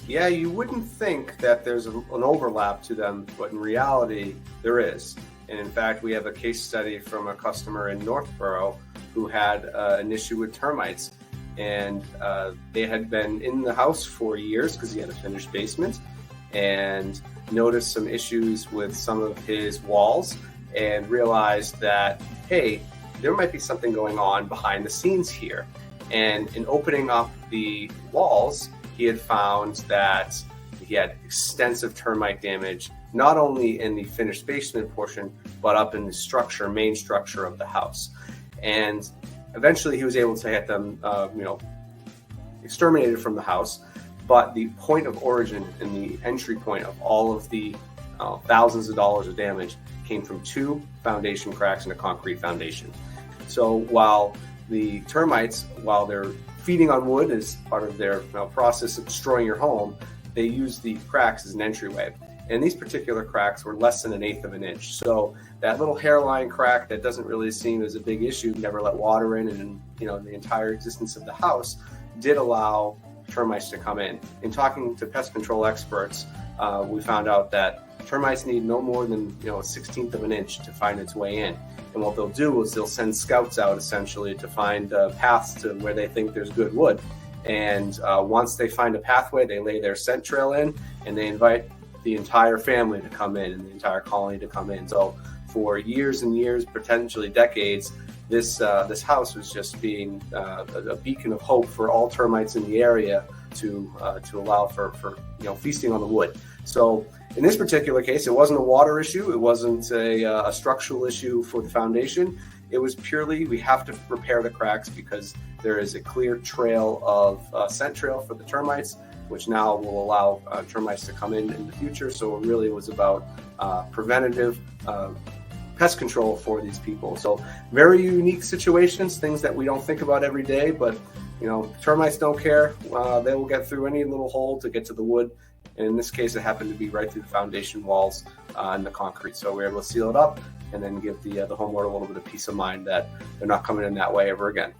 Yeah, you wouldn't think that there's an overlap to them, but in reality, there is. And in fact, we have a case study from a customer in Northborough who had an issue with termites. And they had been in the house for years because he had a finished basement, and noticed some issues with some of his walls and realized that, hey, there might be something going on behind the scenes here. And in opening up the walls, he had found that he had extensive termite damage, not only in the finished basement portion, but up in the main structure of the house. And eventually he was able to get them, exterminated from the house. But the point of origin and the entry point of all of the thousands of dollars of damage came from 2 foundation cracks in a concrete foundation. So while the termites, while they're feeding on wood as part of their process of destroying your home, they use the cracks as an entryway. And these particular cracks were less than 1/8 of an inch. So that little hairline crack that doesn't really seem as a big issue, never let water in, and the entire existence of the house did allow termites to come in. In talking to pest control experts, we found out that termites need no more than 1/16 of an inch to find its way in. And what they'll do is they'll send scouts out essentially to find paths to where they think there's good wood. And once they find a pathway, they lay their scent trail in, and they invite the entire family to come in and the entire colony to come in. So for years and years, potentially decades, this house was just being a beacon of hope for all termites in the area to allow for feasting on the wood. So in this particular case, it wasn't a water issue. It wasn't a structural issue for the foundation. It was purely, we have to repair the cracks because there is a clear trail of scent trail for the termites, which now will allow termites to come in the future. So it really was about preventative pest control for these people. So very unique situations, things that we don't think about every day, but termites don't care. They will get through any little hole to get to the wood. And in this case, it happened to be right through the foundation walls and the concrete. So we were able to seal it up and then give the homeowner a little bit of peace of mind that they're not coming in that way ever again.